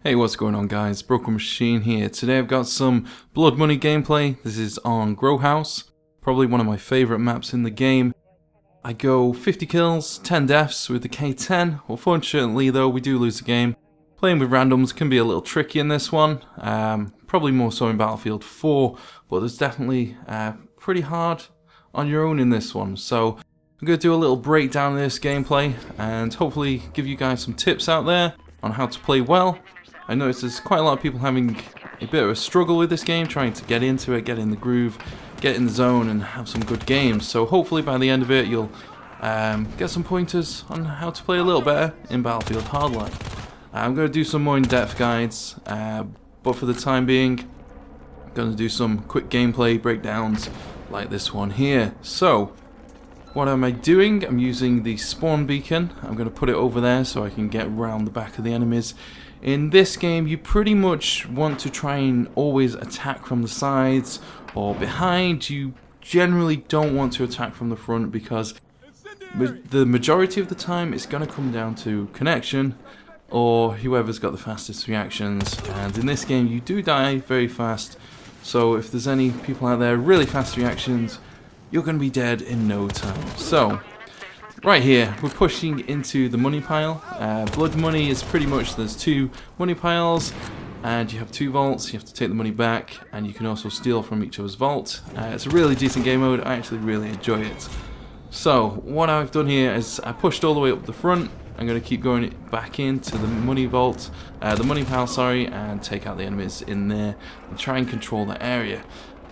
Hey, what's going on guys? TheBrokenMachine here. Today I've got some Blood Money gameplay. This is on Grow House, probably one of my favourite maps in the game. I go 50 kills, 10 deaths with the K10. Unfortunately though, we do lose the game. Playing with randoms can be a little tricky in this one, probably more so in Battlefield 4, but there's definitely pretty hard on your own in this one. So I'm going to do a little breakdown of this gameplay and hopefully give you guys some tips out there on how to play well. I noticed there's quite a lot of people having a bit of a struggle with this game, trying to get into it, get in the groove, get in the zone and have some good games. So hopefully by the end of it you'll get some pointers on how to play a little better in Battlefield Hardline. I'm going to do some more in-depth guides, but for the time being I'm going to do some quick gameplay breakdowns like this one here. So what am I doing? I'm using the spawn beacon. I'm going to put it over there so I can get around the back of the enemies. In this game, you pretty much want to try and always attack from the sides or behind. You generally don't want to attack from the front because the majority of the time it's going to come down to connection or whoever's got the fastest reactions. And in this game, you do die very fast. So if there's any people out there really fast reactions, you're going to be dead in no time. So right here, we're pushing into the money pile. Blood money is pretty much, there's two money piles, and you have two vaults. You have to take the money back, and you can also steal from each other's vault. It's a really decent game mode. I actually really enjoy it. So what I've done here is I pushed all the way up the front. I'm going to keep going back into the money vault, the money pile, sorry, and take out the enemies in there and try and control that area.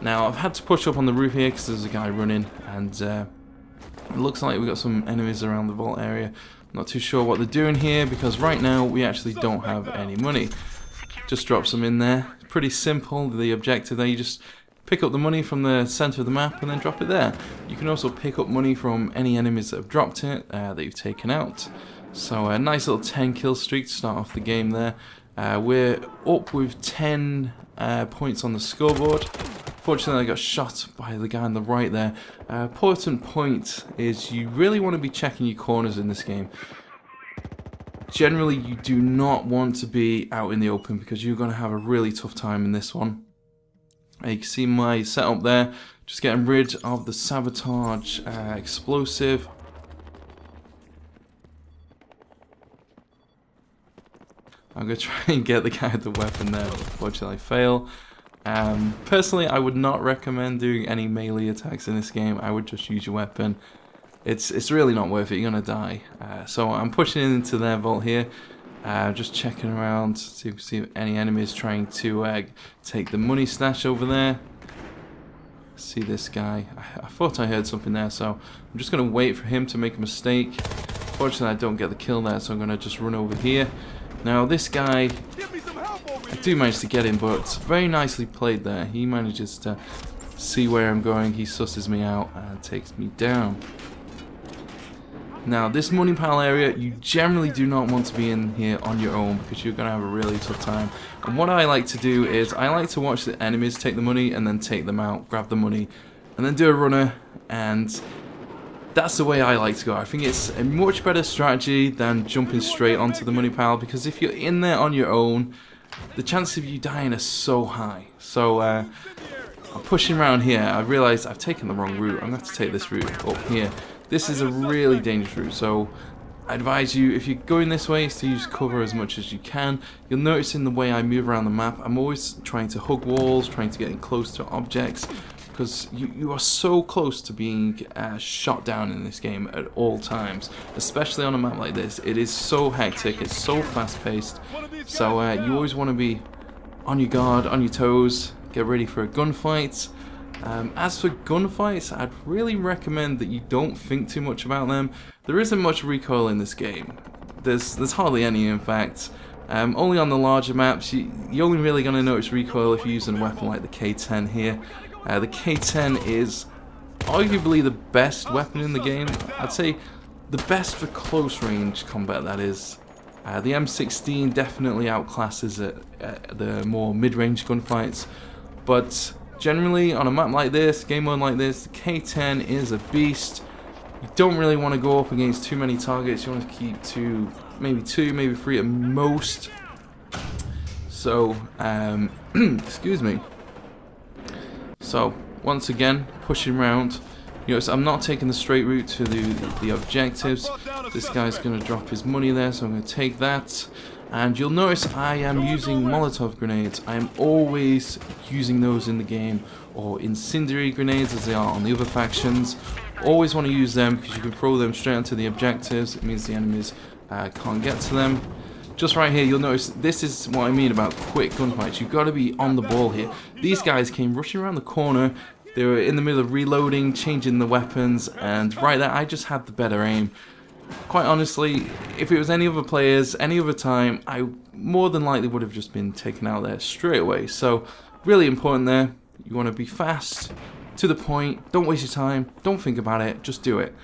Now I've had to push up on the roof here because there's a guy running, and it looks like we've got some enemies around the vault area. I'm not too sure what they're doing here because right now we actually don't have any money. Just drop some in there. Pretty simple, the objective there. You just pick up the money from the center of the map and then drop it there. You can also pick up money from any enemies that have dropped it, that you've taken out. So a nice little 10 kill streak to start off the game there. We're up with 10 points on the scoreboard. Fortunately, I got shot by the guy on the right there. Important point is you really want to be checking your corners in this game. Generally, you do not want to be out in the open because you're going to have a really tough time in this one. You can see my setup there. Just getting rid of the sabotage explosive. I'm going to try and get the guy with the weapon there. Unfortunately, I fail. Personally, I would not recommend doing any melee attacks in this game. I would just use your weapon. It's really not worth it. You're gonna die. So I'm pushing into their vault here, just checking around to see if any enemies trying to take the money stash over there. See this guy. I thought I heard something there, so I'm just gonna wait for him to make a mistake. Fortunately, I don't get the kill there, so I'm gonna just run over here. Now this guy, I do manage to get him, but very nicely played there. He manages to see where I'm going, he susses me out and takes me down. Now this money pile area, you generally do not want to be in here on your own because you're going to have a really tough time. And what I like to do is I like to watch the enemies take the money and then take them out, grab the money, and then do a runner, and that's the way I like to go. I think it's a much better strategy than jumping straight onto the money pile because if you're in there on your own, the chances of you dying are so high. So I'm pushing around here. I realised I've taken the wrong route. I'm going to have to take this route up here. This is a really dangerous route, so I advise you, if you're going this way, is to use cover as much as you can. You'll notice in the way I move around the map, I'm always trying to hug walls, trying to get in close to objects, because you are so close to being shot down in this game at all times, especially on a map like this. It is so hectic, it's so fast paced, so you always want to be on your guard, on your toes, get ready for a gunfight. As for gunfights, I'd really recommend that you don't think too much about them. There isn't much recoil in this game. There's hardly any, in fact. Only on the larger maps, you're only really going to notice recoil if you're using a weapon like the K10 here. The K10 is arguably the best weapon in the game. I'd say the best for close range combat, that is. The M16 definitely outclasses the more mid-range gunfights, but generally on a map like this, game mode like this, the K10 is a beast. You don't really want to go up against too many targets. You want to keep to maybe 2, maybe 3 at most. So, excuse me. So, once again, pushing around. You notice I'm not taking the straight route to the objectives. This guy's going to drop his money there, so I'm going to take that. And you'll notice I am using Molotov grenades. I am always using those in the game, or incendiary grenades as they are on the other factions. Always want to use them because you can throw them straight onto the objectives. It means the enemies can't get to them. Just right here, you'll notice this is what I mean about quick gunfights. You've got to be on the ball here. These guys came rushing around the corner. They were in the middle of reloading, changing the weapons, and right there, I just had the better aim. Quite honestly, if it was any other players, any other time, I more than likely would have just been taken out there straight away. So, really important there. You want to be fast, to the point, don't waste your time, don't think about it, just do it.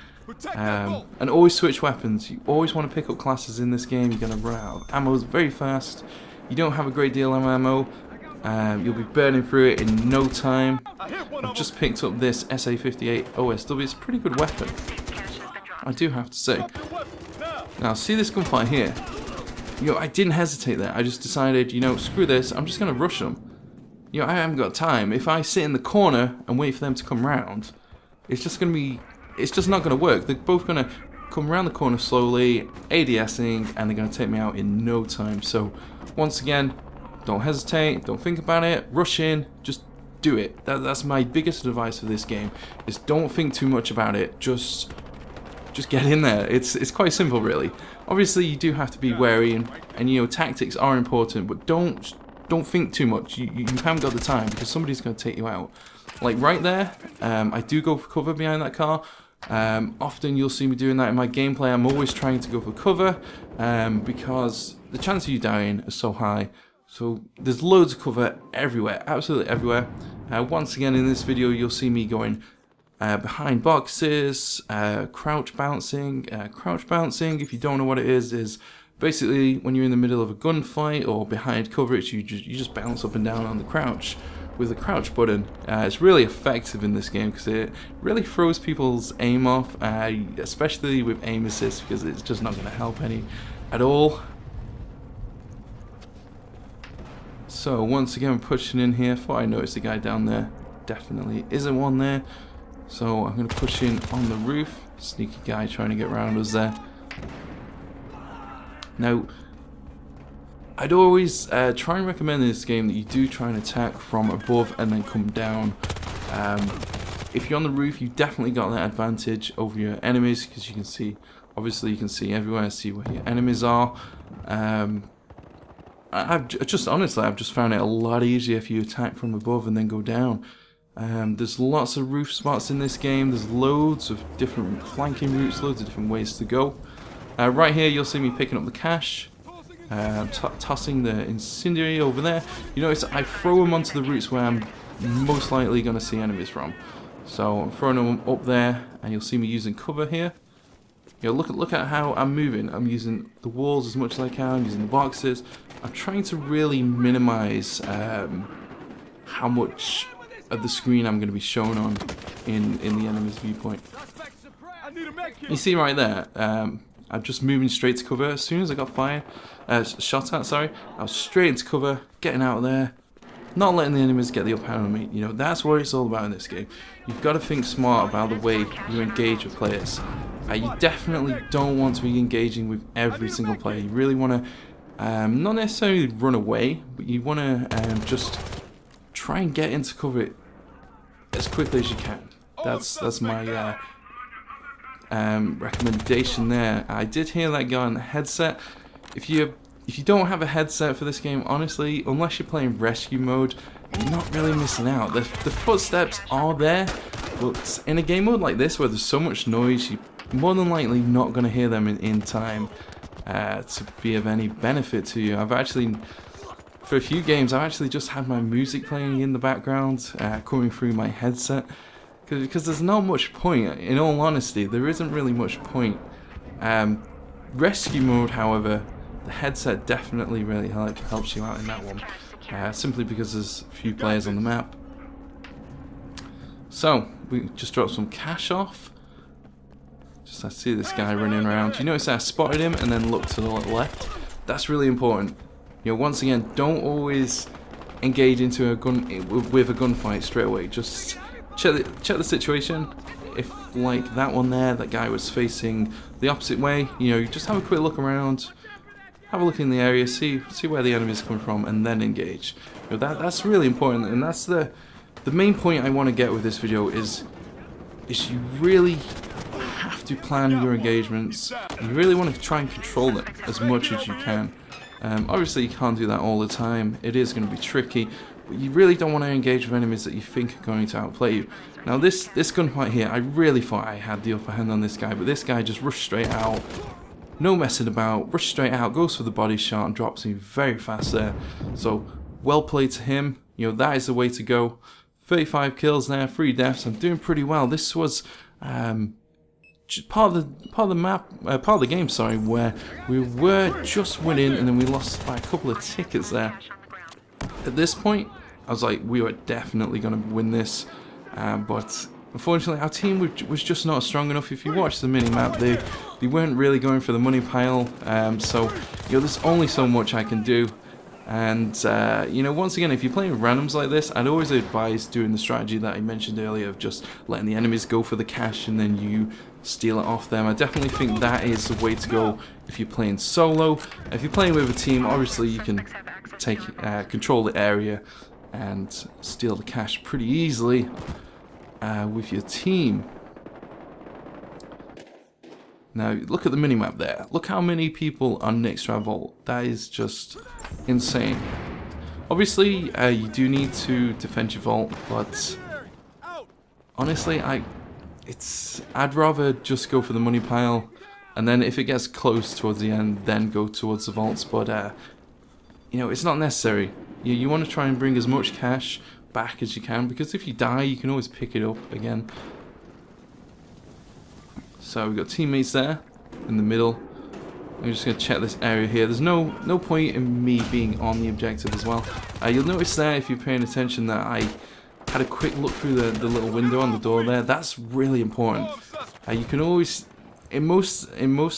And always switch weapons. You always want to pick up classes in this game. You're going to run out of ammo very fast. You don't have a great deal of ammo. You'll be burning through it in no time. I've just picked up this SA-58 OSW. It's a pretty good weapon, I do have to say. Now, see this gunfight here? You know, I didn't hesitate there. I just decided, you know, screw this. I'm just going to rush them. You know, I haven't got time. If I sit in the corner and wait for them to come round, it's just going to be... It's just not going to work. They're both going to come around the corner slowly, ADSing, and they're going to take me out in no time. So, once again, don't hesitate, don't think about it, rush in, just do it. That's my biggest advice for this game, is don't think too much about it, just get in there. It's quite simple, really. Obviously, you do have to be wary, and you know, tactics are important, but don't think too much. You haven't got the time, because somebody's going to take you out. Like right there, I do go for cover behind that car. Often you'll see me doing that in my gameplay. I'm always trying to go for cover because the chance of you dying is so high. So there's loads of cover everywhere, absolutely everywhere. Once again in this video you'll see me going behind boxes, crouch bouncing. Crouch bouncing, if you don't know what it is basically when you're in the middle of a gunfight or behind coverage, you just bounce up and down on the crouch with the crouch button. It's really effective in this game because it really throws people's aim off, especially with aim assist, because it's just not going to help any at all. So once again, pushing in here. Thought I noticed the guy down there. Definitely isn't one there. So I'm going to push in on the roof. Sneaky guy trying to get around us there. Now, I'd always try and recommend in this game that you do try and attack from above and then come down. If you're on the roof, you definitely got that advantage over your enemies because you can see, obviously you can see everywhere, see where your enemies are. I've just found it a lot easier if you attack from above and then go down. There's lots of roof spots in this game. There's loads of different flanking routes, loads of different ways to go. Right here you'll see me picking up the cash. Tossing the incendiary over there. You notice I throw them onto the routes where I'm most likely going to see enemies from. So I'm throwing them up there, and you'll see me using cover here. You know, look at how I'm moving. I'm using the walls as much as I can. I'm using the boxes. I'm trying to really minimize how much of the screen I'm going to be shown on in the enemy's viewpoint. You see right there. I'm just moving straight to cover. As soon as I got shot at, sorry, I was straight into cover, getting out of there, not letting the enemies get the upper hand on me. You know, that's what it's all about in this game. You've got to think smart about the way you engage with players. You definitely don't want to be engaging with every single player. You really want to, not necessarily run away, but you want to just try and get into cover as quickly as you can. That's my recommendation there. I did hear that guy on the headset. If you don't have a headset for this game, honestly, unless you're playing rescue mode, you're not really missing out. The footsteps are there, but in a game mode like this where there's so much noise, you're more than likely not going to hear them in time to be of any benefit to you. For a few games, I've actually just had my music playing in the background, coming through my headset. Because there's not much point, in all honesty, there isn't really much point. Rescue mode, however, the headset definitely really helps you out in that one. Simply because there's a few players on the map. So, we just dropped some cash off. I see this guy running around. You notice I spotted him and then looked to the left? That's really important. You know, once again, don't always engage into a gunfight straight away. Just check the situation. If, like that one there, that guy was facing the opposite way, you know, you just have a quick look around, have a look in the area, see where the enemies come from, and then engage. You know, that's really important, and that's the main point I want to get with this video is you really have to plan your engagements. You really want to try and control them as much as you can. Obviously you can't do that all the time, it is going to be tricky, but you really don't want to engage with enemies that you think are going to outplay you. Now this gunfight here, I really thought I had the upper hand on this guy, but this guy just rushed straight out, no messing about, rushed straight out, goes for the body shot and drops me very fast there. So well played to him, you know, that is the way to go. 35 kills there, 3 deaths, I'm doing pretty well. This was part of the game, sorry, where we were just winning and then we lost by a couple of tickets there. At this point, I was like, we were definitely going to win this, but unfortunately our team was just not strong enough. If you watch the mini-map, they weren't really going for the money pile, so you know, there's only so much I can do. And you know, once again, if you're playing with randoms like this, I'd always advise doing the strategy that I mentioned earlier of just letting the enemies go for the cash and then you steal it off them. I definitely think that is the way to go if you're playing solo. If you're playing with a team, obviously you can take control the area and steal the cash pretty easily with your team. Now look at the minimap there. Look how many people are next to our vault. That is just insane. Obviously you do need to defend your vault, but honestly I'd rather just go for the money pile, and then if it gets close towards the end, then go towards the vaults. But you know, it's not necessary. You want to try and bring as much cash back as you can, because if you die, you can always pick it up again. So we've got teammates there in the middle. I'm just going to check this area here. There's no point in me being on the objective as well. You'll notice there, if you're paying attention, that I had a quick look through the little window on the door there. That's really important. You can always, in most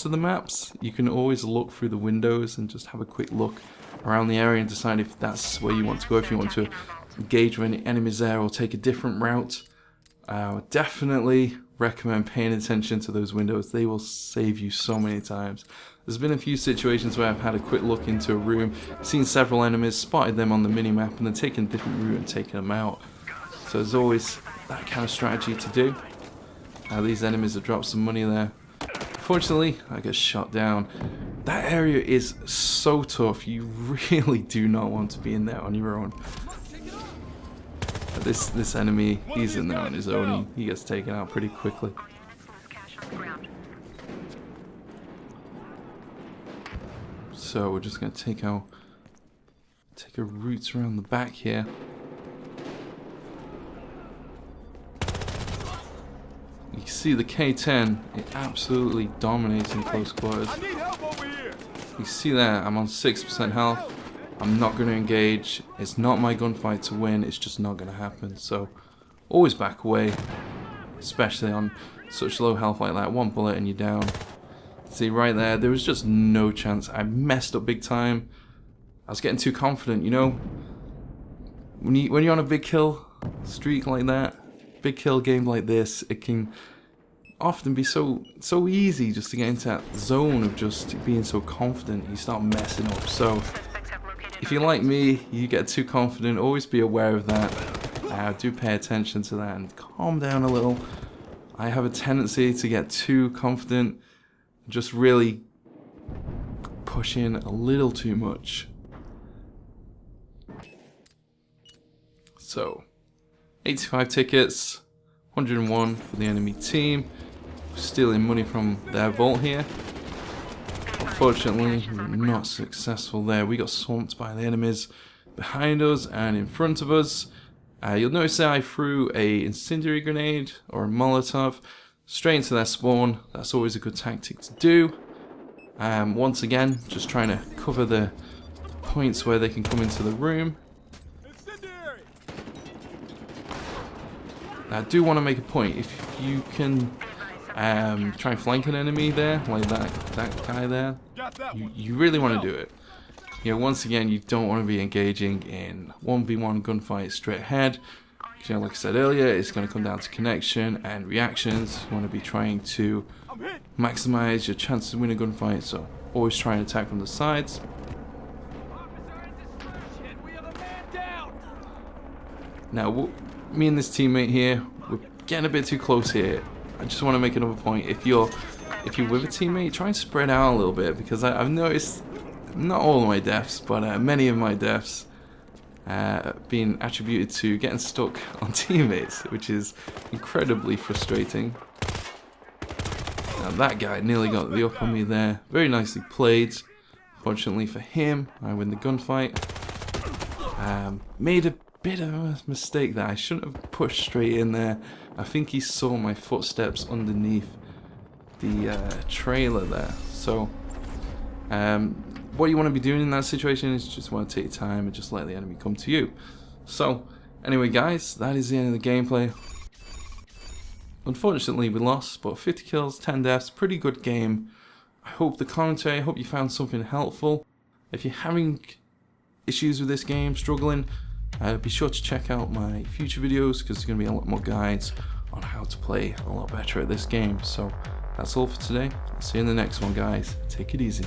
of the maps, you can always look through the windows and just have a quick look around the area and decide if that's where you want to go, if you want to engage with any enemies there or take a different route. Definitely recommend paying attention to those windows. They will save you so many times. There's been a few situations where I've had a quick look into a room, seen several enemies, spotted them on the mini-map, and then taken a different route and taken them out. So there's always that kind of strategy to do. These enemies have dropped some money there. Unfortunately, I get shot down. That area is so tough. You really do not want to be in there on your own. This enemy, he's in there on his own. He gets taken out pretty quickly. So we're just going to take our route around the back here. You can see the K10, it absolutely dominates in close quarters. You see that I'm on 6% health. I'm not going to engage. It's not my gunfight to win. It's just not going to happen. So always back away, especially on such low health like that. One bullet and you're down. See right there was just no chance. I messed up big time. I was getting too confident, you know. When you're on a big kill streak like that, big kill game like this, it can often be so easy just to get into that zone of just being so confident. You start messing up. So if you're like me, you get too confident, always be aware of that. Do pay attention to that and calm down a little. I have a tendency to get too confident, just really push in a little too much. So, 85 tickets, 101 for the enemy team. Stealing money from their vault here. Unfortunately, we were not successful there. We got swamped by the enemies behind us and in front of us. You'll notice that I threw a incendiary grenade or a Molotov straight into their spawn. That's always a good tactic to do. Once again, just trying to cover the points where they can come into the room. Now, I do want to make a point. If you can try and flank an enemy there, like that guy there, you really want to do it. You know, once again, you don't want to be engaging in 1v1 gunfight straight ahead. You know, like I said earlier, it's going to come down to connection and reactions. You want to be trying to maximize your chances of winning a gunfight, so always try and attack from the sides. Now, me and this teammate here, we're getting a bit too close here. I just want to make another point. If you're with a teammate, try and spread out a little bit, because I've noticed not all of my deaths, but many of my deaths being attributed to getting stuck on teammates, which is incredibly frustrating. Now that guy nearly got the up on me there. Very nicely played. Fortunately for him, I win the gunfight. Made a bit of a mistake there. I shouldn't have pushed straight in there. I think he saw my footsteps underneath the trailer there. So what you want to be doing in that situation is just want to take your time and just let the enemy come to you. So anyway guys, that is the end of the gameplay. Unfortunately we lost, but 50 kills, 10 deaths, pretty good game. I hope you found something helpful. If you're having issues with this game, struggling, be sure to check out my future videos, because there's going to be a lot more guides on how to play a lot better at this game. So that's all for today. I'll see you in the next one guys. Take it easy.